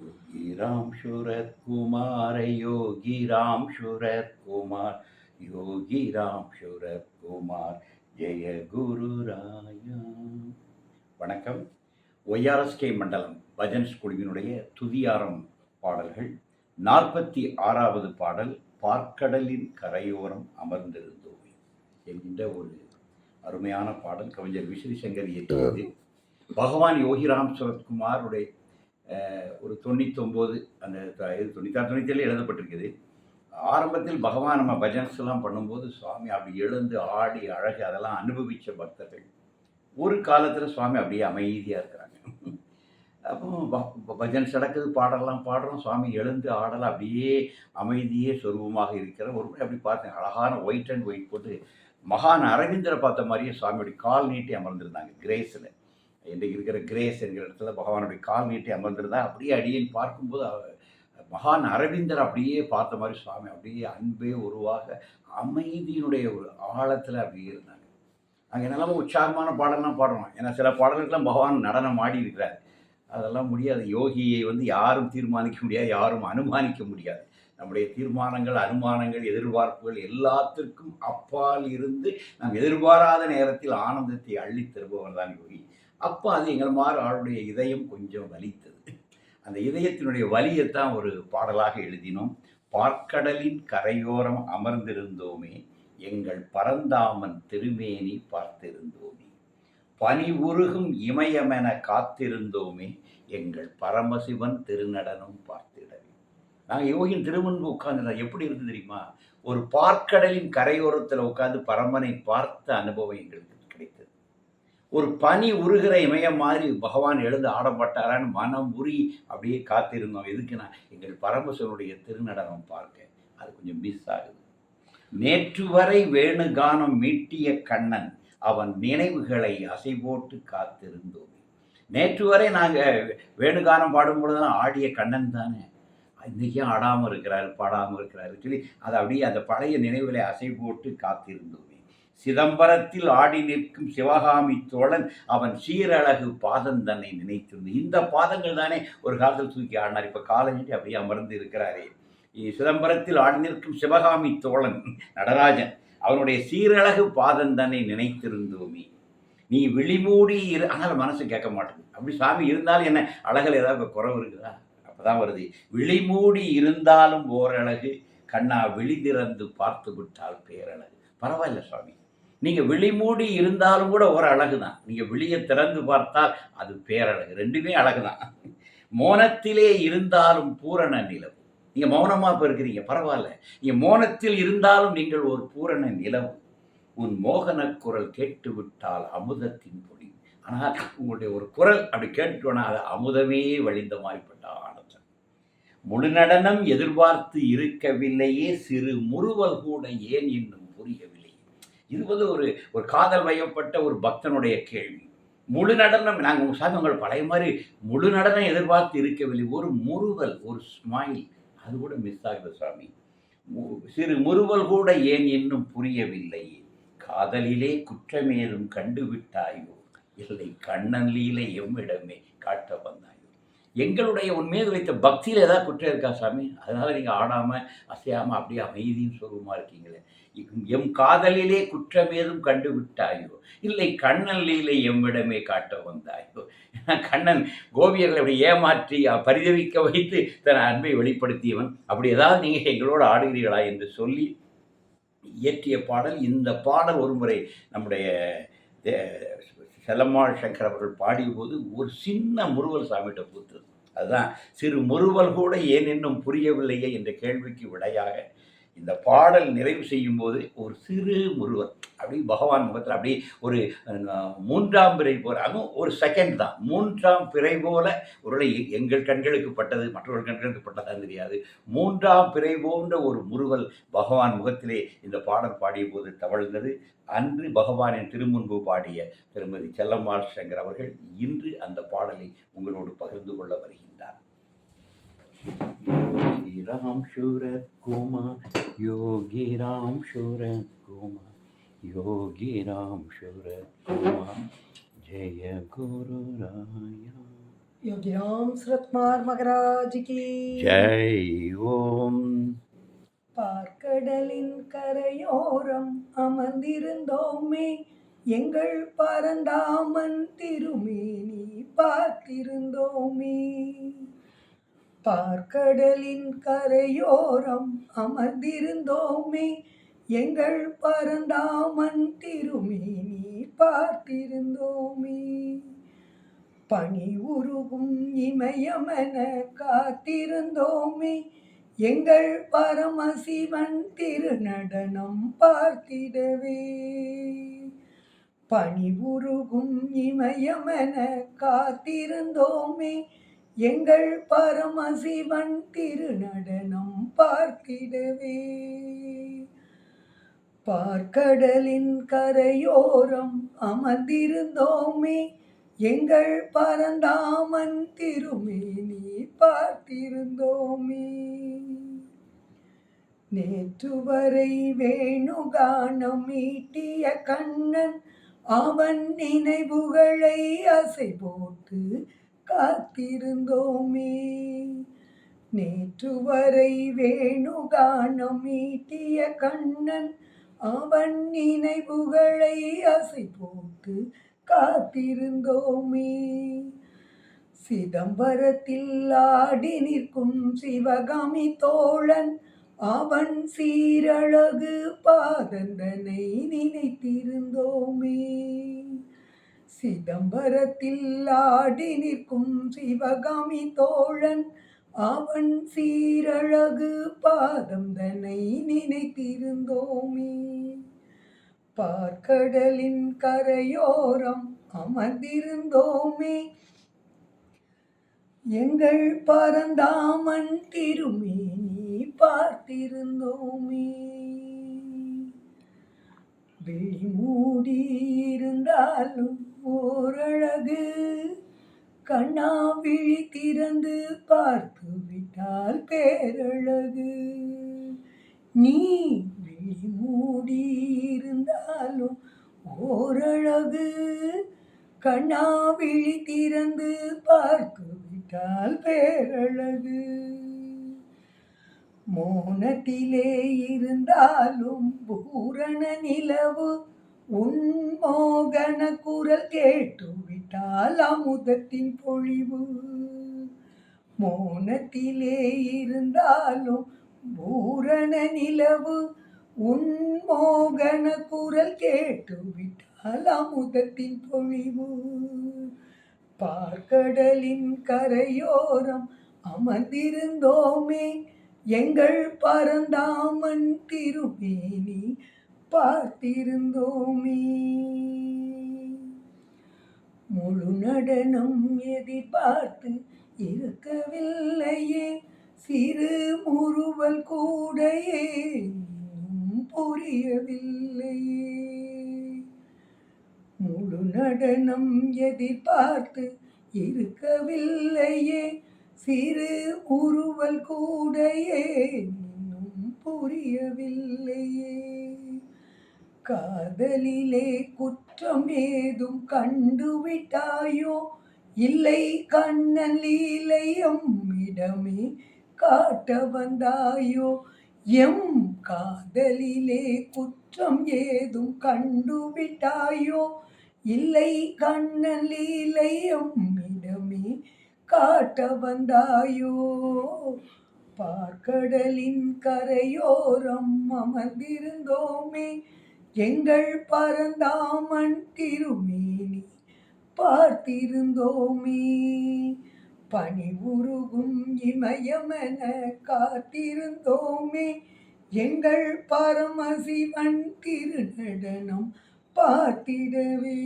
योगी राम सूरत कुमार योगी राम सूरत कुमार योगी राम सूरत कुमाர் ஜெய குருராயா. வணக்கம். ஒய்ஆர்எஸ்கே மண்டலம் பஜன்ஸ் குழுவினுடைய துதியாரம் பாடல்கள். 46வது பாடல் பார்க்கடலின் கரையோரம் அமர்ந்திருந்தோமே என்கின்ற ஒரு அருமையான பாடல். கவிஞர் விஸ்ரி சங்கர் இயற்றியது. பகவான் யோகிராம் சுரத்குமாருடைய ஒரு 99 அந்த 96 97 எழுதப்பட்டிருக்குது. ஆரம்பத்தில் பகவான் நம்ம பஜன்ஸ் எல்லாம் பண்ணும்போது சுவாமி அப்படி எழுந்து ஆடி அழகு அதெல்லாம் அனுபவித்த பக்தர்கள். ஒரு காலத்தில் சுவாமி அப்படியே அமைதியாக இருக்கிறாங்க. அப்போ பஜன்ஸ் நடக்குது, பாடலாம் பாடுறோம், சுவாமி எழுந்து ஆடலாம், அப்படியே அமைதியே சொருபமாக இருக்கிற ஒரு முறை அப்படி பார்த்தேன். அழகான ஒயிட் அண்ட் ஒயிட் போட்டு மகான் அரவிந்தரை பார்த்த மாதிரியே சுவாமியோடைய கால் நீட்டி அமர்ந்திருந்தாங்க கிரேஸில். இன்றைக்கு இருக்கிற கிரேஸ் என்கிற இடத்துல பகவானுடைய கால் நீட்டி அமர்ந்திருந்தா அப்படியே அடியேன் பார்க்கும்போது மகான் அரவிந்தர் அப்படியே பார்த்த மாதிரி சுவாமி அப்படியே அன்பே உருவாக அமைதியினுடைய ஒரு ஆழத்தில் அப்படியே இருந்தாங்க. அங்கே என்னெல்லாம உற்சாகமான பாடலாம் பாடுறோம். ஏன்னா சில பாடல்கள்லாம் பகவான் நடனம் ஆடி இருக்கிறார். அதெல்லாம் முடியாது. யோகியை யாரும் தீர்மானிக்க முடியாது, யாரும் அனுமானிக்க முடியாது. நம்முடைய தீர்மானங்கள், அனுமானங்கள், எதிர்பார்ப்புகள் எல்லாத்திற்கும் அப்பால் இருந்து நாம் எதிர்பாராத நேரத்தில் ஆனந்தத்தை அள்ளி தருபவர் தான் யோகி. அப்போ அது எங்கள் மாதிரி ஆளுடைய இதயம் கொஞ்சம் வலித்தது. அந்த இதயத்தினுடைய வலியைத்தான் ஒரு பாடலாக எழுதினோம். பார்க்கடலின் கரையோரம் அமர்ந்திருந்தோமே எங்கள் பரந்தாமன் திருமேனி பார்த்திருந்தோமே, பனி உருகும் இமயமென காத்திருந்தோமே எங்கள் பரமசிவன் திருநடனம் பார்த்திடவே. நாங்கள் யோகியின் திருமுன்பு உட்கார்ந்து எப்படி இருந்து தெரியுமா? ஒரு பார்க்கடலின் கரையோரத்தில் உட்கார்ந்து பரமனை பார்த்த அனுபவம் எங்களுக்கு கிடைத்தது. ஒரு பனி உருகிற இமயம் மாதிரி பகவான் எழுந்து ஆடப்பட்டாரான்னு மனம் உரி அப்படியே காத்திருந்தோம். எதுக்குன்னா எங்கள் பரமசிவனுடைய திருநடனம் பார்க்க. அது கொஞ்சம் மிஸ் ஆகுது. நேற்று வரை வேணுகானம் மீட்டிய கண்ணன் அவன் நினைவுகளை அசை போட்டு காத்திருந்தோம். நேற்று வரை நாங்கள் வேணுகானம் பாடும்பொழுதுதான் ஆடிய கண்ணன் தானே, இன்றைக்கும் ஆடாமல் இருக்கிறாரு, பாடாமல் இருக்கிறாரு சொல்லி அதை அப்படியே அந்த பழைய நினைவுகளை அசை போட்டு காத்திருந்தோமே. சிதம்பரத்தில் ஆடி நிற்கும் சிவகாமி தோழன் அவன் சீரழகு பாதம் தன்னை நினைத்திருந்தது. இந்த பாதங்கள் தானே ஒரு காலத்தில் தூக்கி ஆடினார். இப்போ காலஞ்சி அப்படியே அமர்ந்து இருக்கிறாரே. சிதம்பரத்தில் ஆடி நிற்கும் சிவகாமி தோழன் நடராஜன் அவனுடைய சீரழகு பாதம் தன்னை நினைத்திருந்தோமே. நீ விழிமூடி ஆனால் மனசு கேட்க மாட்டேங்குது. அப்படி சாமி இருந்தாலும் என்ன அழகில் ஏதாவது குறவு இருக்குதா? அப்போதான் வருது. விழிமூடி இருந்தாலும் ஓரழகு, கண்ணா விழி திறந்து பார்த்து விட்டால் பேரழகு. பரவாயில்ல சுவாமி, நீங்கள் விழிமூடி இருந்தாலும் கூட ஒரு அழகு தான். நீங்கள் விழியை திறந்து பார்த்தால் அது பேரழகு. ரெண்டுமே அழகு தான். மோனத்திலே இருந்தாலும் பூரண நிலவு. நீங்கள் மௌனமாக இப்போ இருக்கிறீங்க, பரவாயில்ல. நீங்கள் மோனத்தில் இருந்தாலும் நீங்கள் ஒரு பூரண நிலவு. உன் மோகன குரல் கேட்டு விட்டால் அமுதத்தின் பொடி. ஆனால் உங்களுடைய ஒரு குரல் அப்படி கேட்டுட்டோன்னா அது அமுதமே வழிந்த மாதிரிப்பட்ட ஆனந்தம். முழு நடனம் எதிர்பார்த்து இருக்கவில்லையே, சிறு முறுவல் கூட ஏன் இன்னும் புரியவில்லை. இது ஒரு காதல் வயப்பட்ட ஒரு பக்தனுடைய கேள்வி. முழு நடனம் நாங்கள் சாமி உங்கள் பழைய மாதிரி முழு நடனம் எதிர்பார்த்து இருக்கவில்லை. ஒரு முறுவல், ஒரு ஸ்மைல், அது கூட மிஸ் ஆகுது சுவாமி. சிறு முறுவல் கூட ஏன் இன்னும் புரியவில்லை. காதலிலே குற்றமேதும் கண்டுவிட்டாயோ, இல்லை கண்ணன் லீலை எம்மிடமே காட்ட வந்தாயோ. எங்களுடைய உன்மீது வைத்த பக்தியில் ஏதாவது குற்றம் இருக்கா சாமி? அதனால் நீங்கள் ஆடாமல் அசையாமல் அப்படியே அமைதியும் சொருபமாக இருக்கீங்களே. எம் காதலிலே குற்றமேதும் கண்டுவிட்டாயோ, இல்லை கண்ணன் லீலை எம்மிடமே காட்ட வந்தாயோ. கண்ணன் கோபியர்களை அப்படி ஏமாற்றி பரிதவிக்க வைத்து தன் அன்பை வெளிப்படுத்தியவன். அப்படி ஏதாவது நீங்கள் எங்களோடு ஆடுகிறீர்களா என்று சொல்லி இயற்றிய பாடல். இந்த பாடல் ஒரு முறை நம்முடைய செல்லம்மாள் சங்கர் அவர்கள் பாடிய போது ஒரு சின்ன முறுவல் சாமிகிட்ட பூத்தது. அதுதான் சிறு முறுவல் கூட ஏன் இன்னும் புரியவில்லையே என்ற கேள்விக்கு விடையாக இந்த பாடல் நிறைவு செய்யும் போது ஒரு சிறு முறுவல் அப்படி பகவான் முகத்தில் அப்படி ஒரு 3ஆம் பிறை போல, அதுவும் ஒரு செகண்ட் தான், 3ஆம் பிறை போல ஒரு எங்கள் கண்களுக்கு பட்டது, மற்றவர்கள் கண்களுக்கு பட்டதான் தெரியாது. 3ஆம் பிறை போன்ற ஒரு முறுவல் பகவான் முகத்திலே இந்த பாடல் பாடிய போது தவழ்ந்தது. அன்று பகவானின் திருமுன்பு பாடிய திருமதி செல்லம்மாள் சங்கர் அவர்கள் இன்று அந்த பாடலை உங்களோடு பகிர்ந்து கொள்ள வருகின்றார். योगी राम सूरत कुमार योगी राम सूरत कुमार योगी राम सूरत कुमार जय गुरु राया. யோகிராம் சரத்குமார் மகராஜ் கி ஜெய் ஓம். பார்க்கடலின் கரையோரம் அமர்ந்திருந்தோமே, எங்கள் பரந்தாமன் திருமேனி பார்த்திருந்தோமே. பார்க்கடலின் கரையோரம் அமர்ந்திருந்தோமே, எங்கள் பரந்தாமன் திருமேனி பார்த்திருந்தோமே. பனி உருகும் இமயமென காத்திருந்தோமே, எங்கள் பரமசிவன் திருநடனம் பார்த்திடவே. பனி உருகும் இமயமென காத்திருந்தோமே, எங்கள் பரமசிவன் திருநடனம் பார்த்திடவே. பார்க்கடலின் கரையோரம் அமர்ந்திருந்தோமே, எங்கள் பரந்தாமன் திருமேனி பார்த்திருந்தோமே. நேற்று வரை வேணுகானம் மீட்டிய கண்ணன், அவன் நினைவுகளை அசை போட்டு காத்திருந்தோமே. நேற்று வரை வேணுகானம் மீட்டிய கண்ணன், அவன் நினைவுகளை அசை போட்டு காத்திருந்தோமே. சிதம்பரத்தில் ஆடி நிற்கும் சிவகாமி தோழன், அவன் சீரழகு பாதந்தனை நினைத்திருந்தோமே. சிதம்பரத்தில் ஆடி நிற்கும் சிவகாமி தோழன், அவன் சீரழகு பாதந்தனை நினைத்திருந்தோமே. பார்க்கடலின் கரையோரம் அமர்ந்திருந்தோமே, எங்கள் பரந்தாமன் திருமேனி பார்த்திருந்தோமே. விழி மூடி இருந்தாலும் ஓரழகு, கண்ணா விழி திறந்து பார்த்து விட்டால் பேரழகு. நீ விழி மூடி இருந்தாலும் ஓரழகு, கண்ணா விழி திறந்து பார்த்து விட்டால் பேரழகு. மோனத்திலே இருந்தாலும் பூரண நிலவு, உன் மோகன குரல் கேட்டு விட்டால் அமுதத்தின் பொழிவு. மோனத்திலே இருந்தாலும் பூரண நிலவு, உன் மோகன குரல் கேட்டு விட்டால் அமுதத்தின் பொழிவு. பார்க்கடலின் கரையோரம் அமர்ந்திருந்தோமே, எங்கள் பரந்தாமன் திருமேனி பார்த்திருந்தோமே. முழு நடனம் எதிர்பார்த்து இருக்கவில்லையே, சிறு முறுவல் கூட இன்னும் புரியவில்லையே. முழு நடனம் எதிர்பார்த்து இருக்கவில்லையே, சிறு உருவல் கூட இன்னும் புரியவில்லையே. காதலிலே குற்றம் ஏதும் கண்டுவிட்டாயோ, இல்லை கண்ணன் லீலை எம்மிடமே காட்ட வந்தாயோ. எம் காதலிலே குற்றம் ஏதும் கண்டுவிட்டாயோ, இல்லை கண்ணன் லீலை எம்மிடமே காட்ட வந்தாயோ. பார்க்கடலின் கரையோரம் அமர்ந்திருந்தோமே, எங்கள் பரந்தாமன் திருமேனி பார்த்திருந்தோமே. பனி உருகும் இமயமென காத்திருந்தோமே, எங்கள் பரமசிவன் திருநடனம் பார்த்திடவே.